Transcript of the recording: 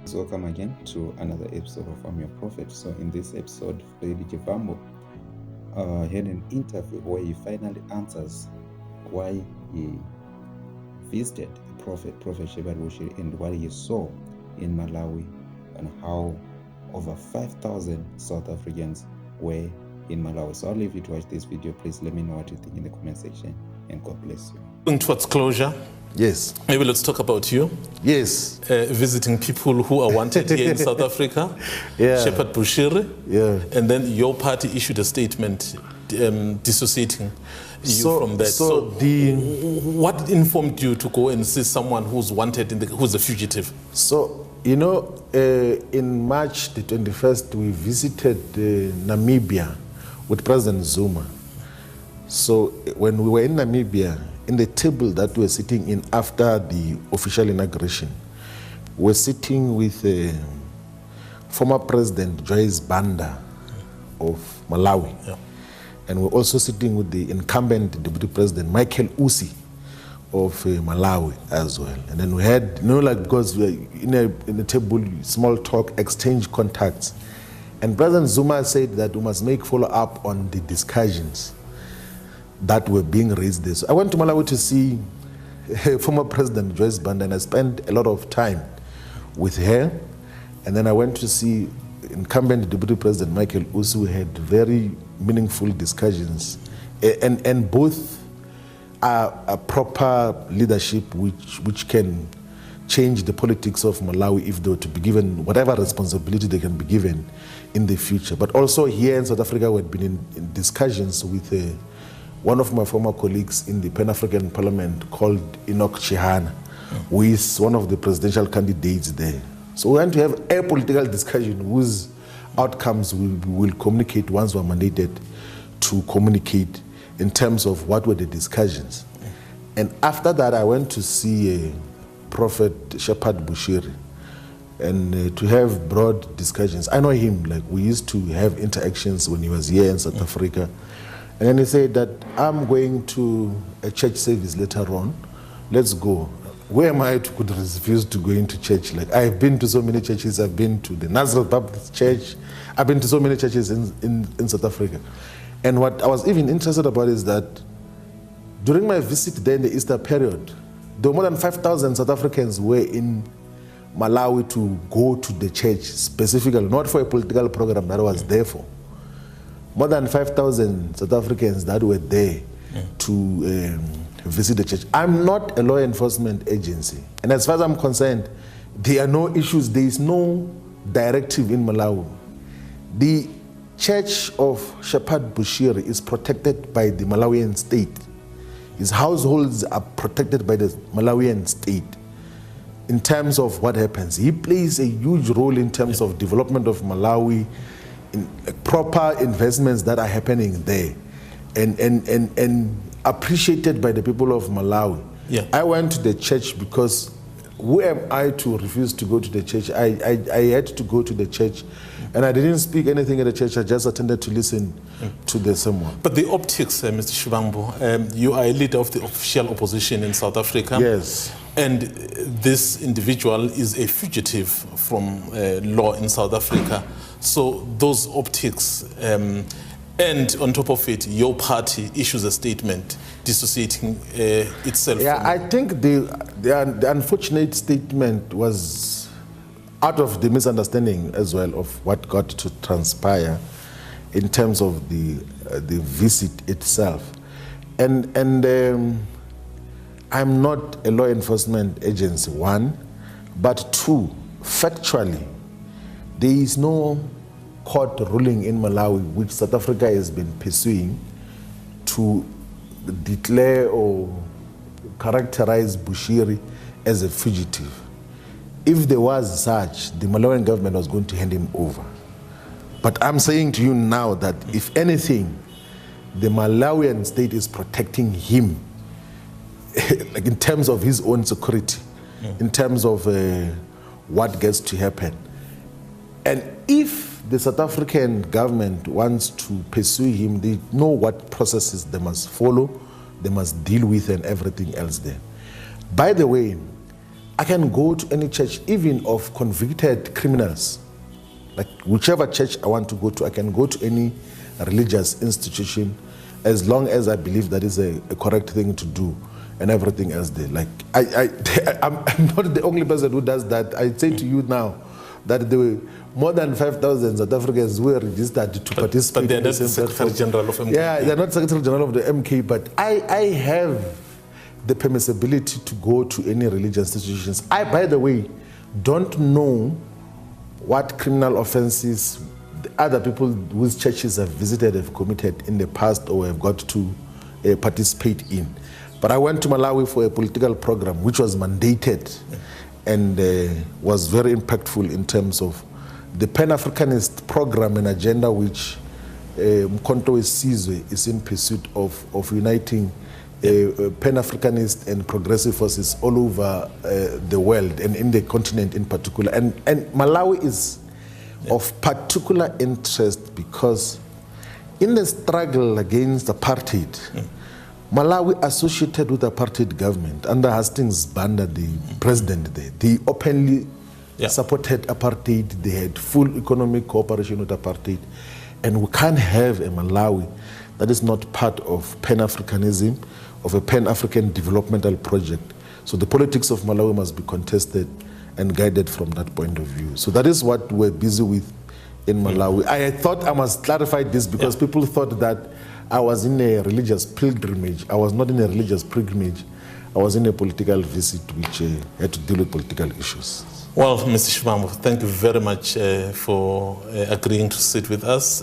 So welcome again to another episode of I'm Your Prophet. So in this episode, Floyd Chivambu had an interview where he finally answers why he visited the Prophet Shepherd Bushiri, and what he saw in Malawi, and how over 5,000 South Africans were in Malawi. So I'll leave you to watch this video. Please let me know what you think in the comment section, and God bless you. Going towards closure. Yes. Maybe let's talk about you. Yes. Visiting people who are wanted here in South Africa. Yeah. Shepherd Bushiri. Yeah. And then your party issued a statement dissociating you from that. So what informed you to go and see someone who's wanted, who's a fugitive? So, you know, in March the 21st, we visited Namibia with President Zuma. So when we were in Namibia, in the table that we were sitting in after the official inauguration, we were sitting with former President Joyce Banda of Malawi. Yeah. And we're also sitting with the incumbent Deputy President Michael Usi of Malawi as well. And then we had, because we were in a table, small talk, exchange contacts. And President Zuma said that we must make follow-up on the discussions that were being raised there. So I went to Malawi to see former President Joyce Banda, and I spent a lot of time with her. And then I went to see incumbent Deputy President Michael Usi. We had very meaningful discussions. And both are a proper leadership which can change the politics of Malawi if they were to be given whatever responsibility they can be given in the future. But also here in South Africa, we had been in discussions with one of my former colleagues in the Pan-African Parliament called Enoch Chihana, who is one of the presidential candidates there. So we want to have a political discussion whose outcomes we will communicate once we're mandated to communicate in terms of what were the discussions. And after that, I went to see Prophet Shepherd Bushiri and to have broad discussions. I know him, like we used to have interactions when he was here in South Africa. And then he said that I'm going to a church service later on. Let's go. Where am I to could refuse to go into church? Like I've been to so many churches. I've been to the Nazareth Baptist Church. I've been to so many churches in South Africa. And what I was even interested about is that during my visit there in the Easter period, there were more than 5,000 South Africans were in Malawi to go to the church specifically, not for a political program that I was there for. More than 5,000 South Africans that were there to visit the church. I'm not a law enforcement agency. And as far as I'm concerned, there are no issues. There is no directive in Malawi. The Church of Shepherd Bushiri is protected by the Malawian state. His households are protected by the Malawian state in terms of what happens. He plays a huge role in terms of development of Malawi, in proper investments that are happening there, and appreciated by the people of Malawi. Yeah. I went to the church because who am I to refuse to go to the church? I had to go to the church, and I didn't speak anything at the church. I just attended to listen to the sermon. But the optics, Mr. Chivambu, you are a leader of the official opposition in South Africa. Yes. And this individual is a fugitive from law in South Africa. So those optics, and on top of it, your party issues a statement dissociating itself. Yeah, I think the unfortunate statement was out of the misunderstanding as well of what got to transpire in terms of the visit itself. And I'm not a law enforcement agency, one, but two, factually, there is no court ruling in Malawi which South Africa has been pursuing to declare or characterize Bushiri as a fugitive. If there was such, the Malawian government was going to hand him over. But I'm saying to you now that if anything, the Malawian state is protecting him like in terms of his own security, in terms of what gets to happen. And if the South African government wants to pursue him, they know what processes they must follow, they must deal with and everything else there. By the way, I can go to any church, even of convicted criminals. Like whichever church I want to go to, I can go to any religious institution as long as I believe that is a correct thing to do and everything else there. Like I'm not the only person who does that. I say to you now that there were more than 5,000 South Africans who were registered to participate. But they're in not the the same Secretary platform. General of MK. Yeah, they're not Secretary General of the MK, but I have the permissibility to go to any religious institutions. I, by the way, don't know what criminal offenses the other people whose churches have visited have committed in the past or have got to participate in. But I went to Malawi for a political program which was mandated and was very impactful in terms of the Pan-Africanist program and agenda which Mkhonto Sizwe is in pursuit of uniting Pan-Africanist and progressive forces all over the world and in the continent in particular. And Malawi is of particular interest because in the struggle against apartheid, Malawi associated with the apartheid government under Hastings Banda, the president there. They openly supported apartheid. They had full economic cooperation with apartheid. And we can't have a Malawi that is not part of Pan-Africanism, of a Pan-African developmental project. So the politics of Malawi must be contested and guided from that point of view. So that is what we're busy with in Malawi. I thought I must clarify this because people thought that I was in a religious pilgrimage. I was not in a religious pilgrimage. I was in a political visit which had to deal with political issues. Well, Mr. Chivambu, thank you very much for agreeing to sit with us.